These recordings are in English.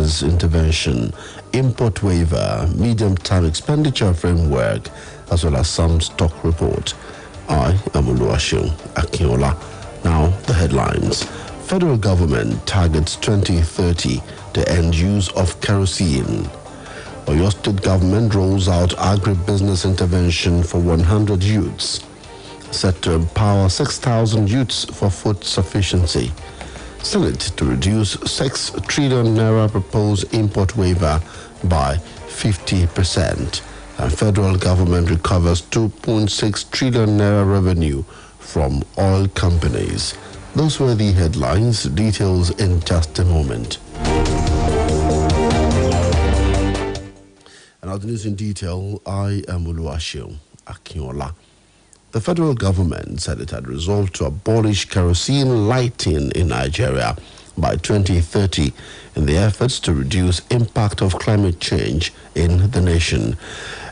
Business Intervention, Import Waiver, Medium-Term Expenditure Framework, as well as some stock report. I am Oluwaseun Akinola. Now, the headlines. Federal government targets 2030 to end use of kerosene. Oyo State government rolls out agribusiness intervention for 100 youths. Set to empower 6,000 youths for food sufficiency. Senate to reduce 6 trillion naira proposed import waiver by 50%. And federal government recovers 2.6 trillion naira revenue from oil companies. Those were the headlines. Details in just a moment. And now the news in detail. I am Oluwaseun Akinola. The federal government said it had resolved to abolish kerosene lighting in Nigeria by 2030 in the efforts to reduce impact of climate change in the nation.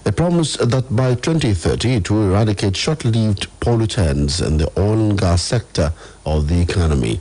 It promised that by 2030 it will eradicate short-lived pollutants in the oil and gas sector of the economy.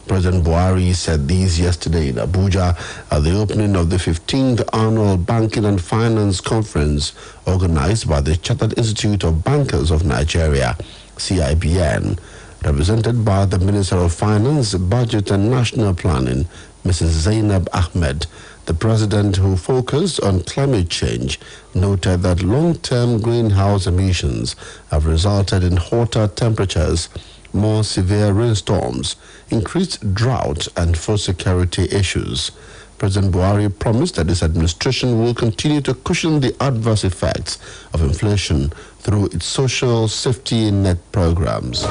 President Buhari said these yesterday in Abuja at the opening of the 15th Annual Banking and Finance Conference organized by the Chartered Institute of Bankers of Nigeria, CIBN, represented by the Minister of Finance, Budget and National Planning, Mrs. Zainab Ahmed. The president, who focused on climate change, noted that long-term greenhouse emissions have resulted in hotter temperatures, more severe rainstorms, increased drought, and food security issues. President Buhari promised that his administration will continue to cushion the adverse effects of inflation through its social safety net programs.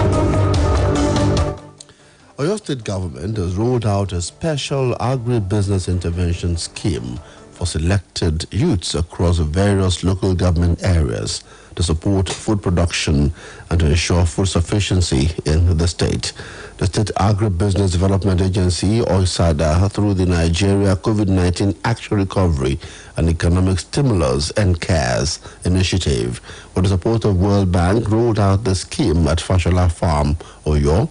Oyo State government has rolled out a special agribusiness intervention scheme for selected youths across various local government areas to support food production and to ensure food sufficiency in the state. The State Agribusiness Development Agency, OISADA, through the Nigeria COVID-19 Action Recovery and Economic Stimulus and CARES initiative, with the support of World Bank, rolled out the scheme at Fashola Farm, Oyo.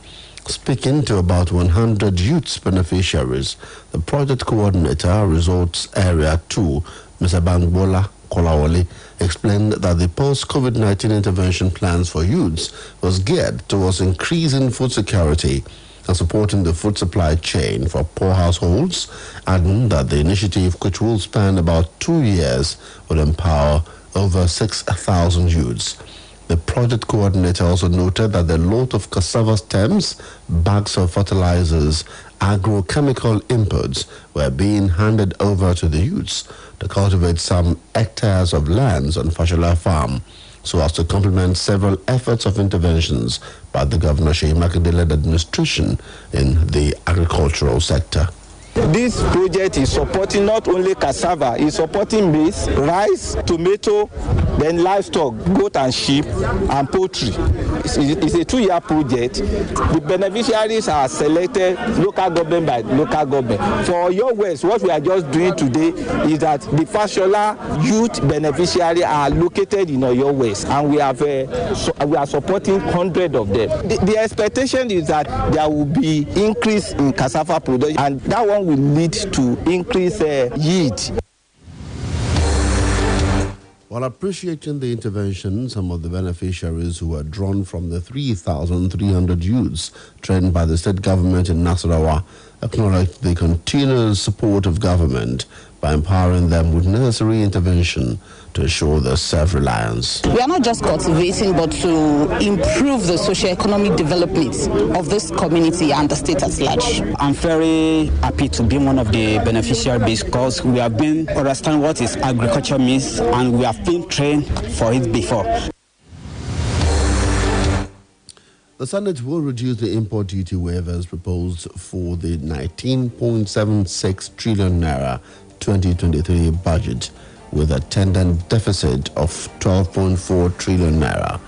Speaking to about 100 youths beneficiaries, the project coordinator, Resorts Area 2, Mr. Bangbola Kolawole, explained that the post-COVID-19 intervention plans for youths was geared towards increasing food security and supporting the food supply chain for poor households, adding that the initiative, which will span about 2 years, will empower over 6,000 youths. The project coordinator also noted that the lot of cassava stems, bags of fertilizers, agrochemical inputs were being handed over to the youths to cultivate some hectares of lands on Fashola Farm, so as to complement several efforts of interventions by the Governor Seyi Makinde-led administration in the agricultural sector. This project is supporting not only cassava, it's supporting maize, rice, tomato, then livestock, goat and sheep, and poultry. It's a 2-year project. The beneficiaries are selected local government by local government. For your West, what we are just doing today is that the Fashola youth beneficiaries are located in Oyo West, and we are supporting 100 of them. The expectation is that there will be increase in cassava production, and that one will lead to increased yield. While appreciating the intervention, some of the beneficiaries who were drawn from the 3,300 youths trained by the state government in Nasarawa acknowledged the continuous support of government by empowering them with necessary intervention to ensure their self-reliance. We are not just cultivating, but to improve the socio-economic development of this community and the state at large. I'm very happy to be one of the beneficiaries because we have been understand what is agriculture means, and we have been trained for it before. The Senate will reduce the import duty waivers proposed for the 19.76 trillion naira 2023 budget, with a attendant deficit of 12.4 trillion naira.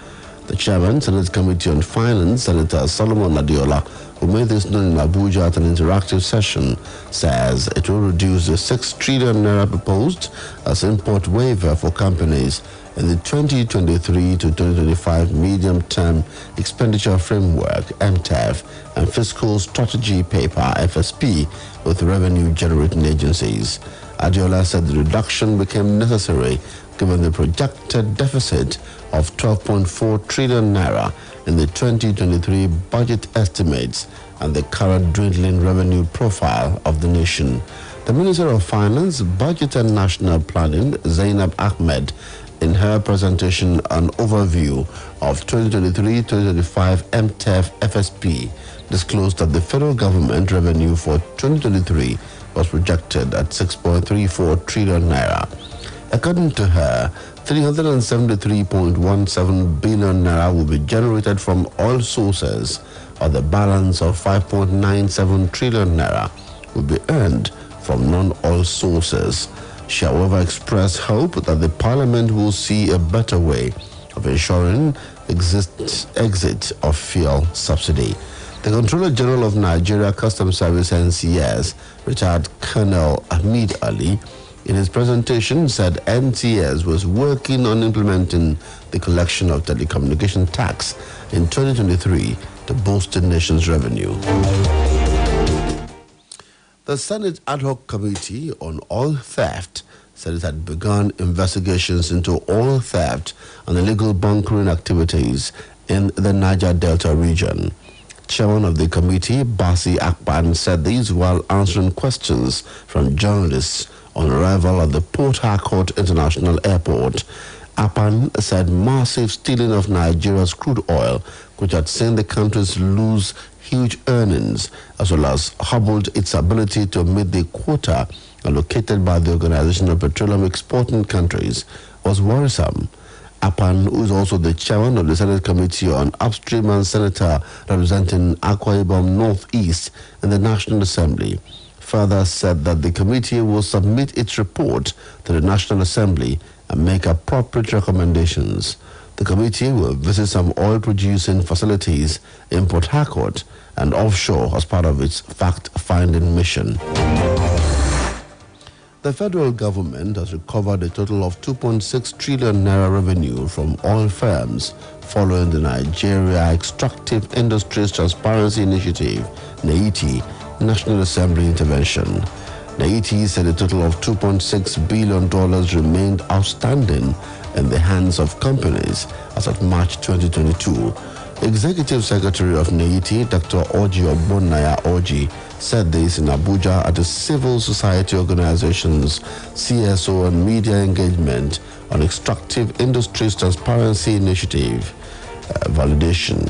The chairman, Senate Committee on Finance, Senator Solomon Adiola, who made this known in Abuja at an interactive session, says it will reduce the 6 trillion naira proposed as import waiver for companies in the 2023 to 2025 medium-term expenditure framework (MTEF) and fiscal strategy paper (FSP) with revenue-generating agencies. Adiola said the reduction became necessary given the projected deficit of 12.4 trillion naira in the 2023 budget estimates and the current dwindling revenue profile of the nation. The Minister of Finance, Budget and National Planning, Zainab Ahmed, in her presentation an overview of 2023-2025 MTEF FSP, disclosed that the federal government revenue for 2023 was projected at 6.34 trillion naira. According to her, 373.17 billion naira will be generated from oil sources, while the balance of 5.97 trillion naira will be earned from non-oil sources. She, however, expressed hope that the Parliament will see a better way of ensuring exit of fuel subsidy. The Controller General of Nigeria Customs Service (NCS), retired Colonel Hamid Ali, in his presentation said NCS was working on implementing the collection of telecommunication tax in 2023 to boost the nation's revenue. The Senate Ad Hoc Committee on Oil Theft said it had begun investigations into oil theft and illegal bunkering activities in the Niger Delta region. Chairman of the committee, Basi Akpan, said these while answering questions from journalists on arrival at the Port Harcourt International Airport. Akpan said massive stealing of Nigeria's crude oil, which had seen the countries lose huge earnings, as well as hobbled its ability to meet the quota allocated by the Organization of Petroleum Exporting Countries, was worrisome. Akpan, who is also the chairman of the Senate Committee on Upstream and senator representing Akwa Ibom Northeast in the National Assembly, further said that the committee will submit its report to the National Assembly and make appropriate recommendations. The committee will visit some oil-producing facilities in Port Harcourt and offshore as part of its fact-finding mission. The federal government has recovered a total of 2.6 trillion naira revenue from oil firms following the Nigeria Extractive Industries Transparency Initiative, NEITI, National Assembly intervention. NEITI said a total of $2.6 billion remained outstanding in the hands of companies as of March 2022. Executive Secretary of NEITI, Dr. Oji Ogbonnaya Oji, said this in Abuja at the Civil Society Organization's CSO and Media Engagement on Extractive Industries Transparency Initiative validation.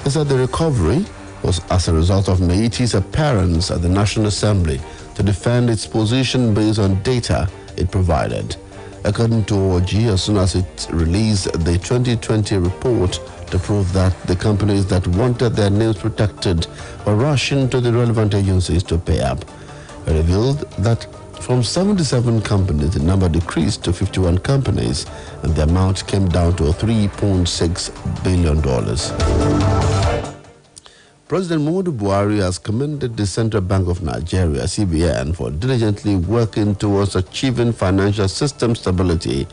He said the recovery was as a result of NEITI's appearance at the National Assembly to defend its position based on data it provided. According to OG, as soon as it released the 2020 report to prove that the companies that wanted their names protected were rushing to the relevant agencies to pay up, it revealed that from 77 companies, the number decreased to 51 companies, and the amount came down to $3.6 billion. President Muhammadu Buhari has commended the Central Bank of Nigeria, CBN, for diligently working towards achieving financial system stability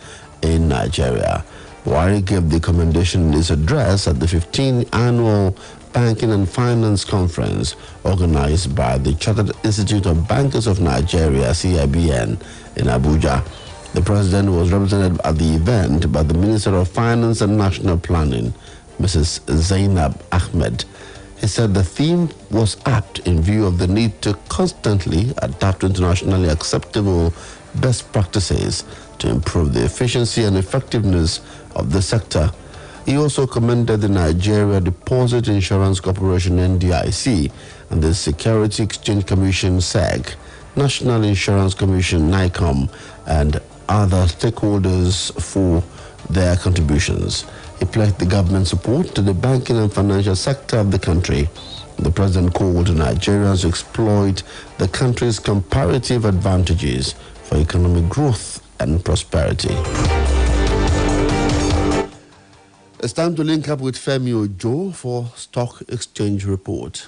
in Nigeria. Buhari gave the commendation in his address at the 15th Annual Banking and Finance Conference organized by the Chartered Institute of Bankers of Nigeria, CIBN, in Abuja. The president was represented at the event by the Minister of Finance and National Planning, Mrs. Zainab Ahmed. He said the theme was apt in view of the need to constantly adapt to internationally acceptable best practices to improve the efficiency and effectiveness of the sector. He also commended the Nigeria Deposit Insurance Corporation (NDIC) and the Security Exchange Commission (SEC), National Insurance Commission (NICOM), and other stakeholders for their contributions. He pledged the government support to the banking and financial sector of the country. The president called on Nigerians to exploit the country's comparative advantages for economic growth and prosperity. It's time to link up with Femi Ojo for Stock Exchange Report.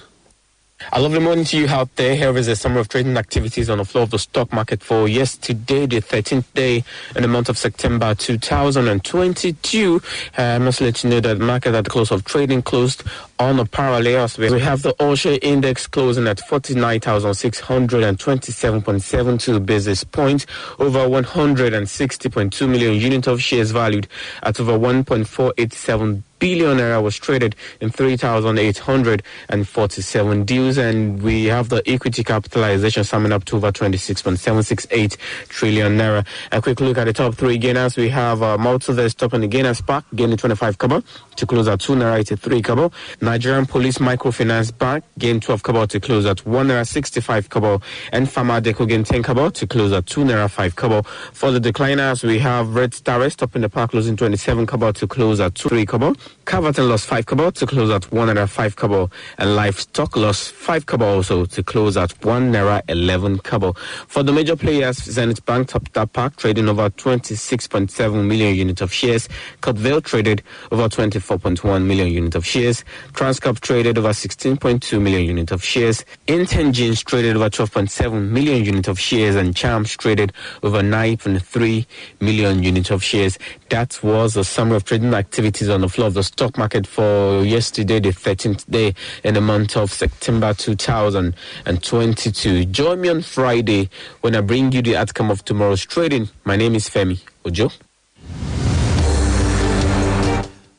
A lovely morning to you out there. Here is a summary of trading activities on the floor of the stock market for yesterday, the 13th day in the month of September 2022. I must let you know that the market at the close of trading closed on a parallel. We have the all-share index closing at 49,627.72 basis points, over 160.2 million units of shares valued at over 1.487 billion naira was traded in 3,847 deals, and we have the equity capitalization summing up to over 26.768 trillion naira. A quick look at the top three gainers. We have Multiverse top on the gainers pack, gaining 25 kobo to close at 2 naira 83 kobo. Nigerian Police Microfinance Bank gained 12 kobo to close at 1 naira 65 kobo, and Farmadeco gained 10 kobo to close at 2 naira 5 kobo. For the decliners, we have Red Star Rest top in the park closing 27 kobo to close at 3 kobo. Caverton lost 5 kobo to close at 1 naira 5 kobo, and Livestock lost 5 kobo also to close at 1 naira 11 kobo. For the major players, Zenith Bank topped that pack, trading over 26.7 million units of shares. Cotvale traded over 24.1 million units of shares. Transcorp traded over 16.2 million units of shares. Inten Jeans traded over 12.7 million units of shares, and Champs traded over 9.3 million units of shares. That was a summary of trading activities on the floor of the stock market for yesterday, the 13th day in the month of September 2022. Join me on Friday when I bring you the outcome of tomorrow's trading. My name is Femi Ojo.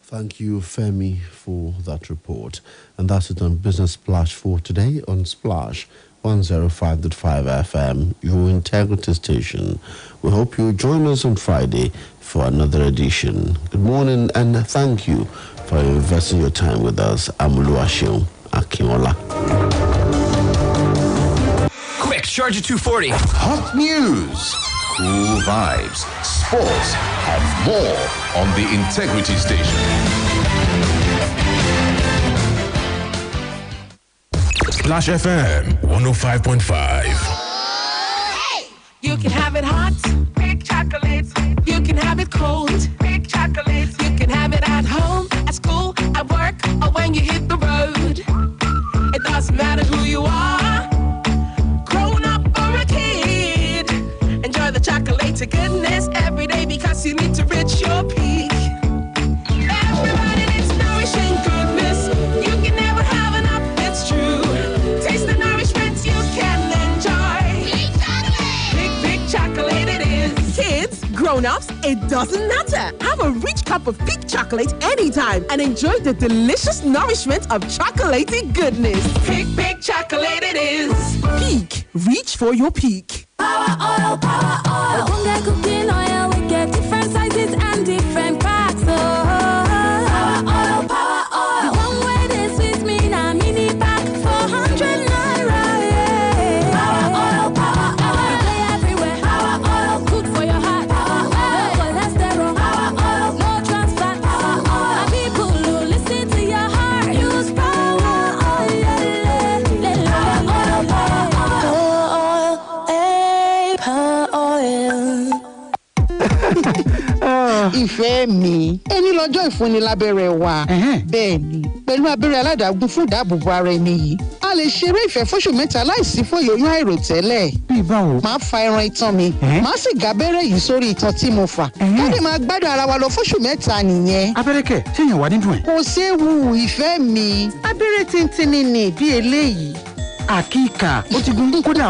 Thank you, Femi, for that report. And that's it on Business Splash for today on Splash 105.5 FM, your integrity station. We hope you join us on Friday for another edition. Good morning and thank you for investing your time with us. I'm Oluwaseun Akinola. Quick, Charger 240. Hot news, cool vibes, sports, and more on the Integrity Station. Splash FM 105.5. You can have it hot, big chocolate. You can have it cold, big chocolate. You can have it at home, at school, at work, or when you hit the road. It doesn't matter who you are, grown up or a kid. Enjoy the chocolate to goodness every day because you need to reach your peak. Everybody needs nourishing goodness. You can never have enough, it's true. Taste the nourishment you can enjoy. Big chocolate it is. Kids, grown-ups, it doesn't matter. Have a rich cup of peak chocolate anytime and enjoy the delicious nourishment of chocolatey goodness. Big chocolate it is. Peak. Reach for your peak. Power oil, power oil. Bunga cooking oil, we get different sizes and different packs. Power oil, power oil. One way they sweet me na mini pack 400 naira. Yeah. Power oil, power oil. Play everywhere. Power oil, good for your heart. Power oil, no cholesterol. Power oil, no trans fat. Power oil. And people who listen to your heart use power oil. Power oil. Ìfẹ́ mi, ẹni lọ́jọ́ ìfúnni lábẹ́rẹ́ wa. Bẹ́ẹ̀ ni, pẹ̀lú abẹ́rẹ́ aládàágún fún ìdáàbòbò ara ẹni yìí, a lè ṣeré ìfẹ́ fóṣù mẹ́ta láìsí fòyè oyún àìròtẹ́lẹ̀. Bí báwo? Màá fa ẹran itan mi, màá sì gábẹ́rẹ́ yìí sórí itan tí mo fà. Káde máa gbádùn ara wa lọ fóṣù mẹ́ta nìyẹn. Abẹ́rẹ́ kẹ̀, ṣé èèyàn wà nínú ẹ̀? Kò séwu ìfẹ́ mi, abẹ́rẹ́ tíntínní ni bí eléyìí. Àkíkà, ó ti gun kódà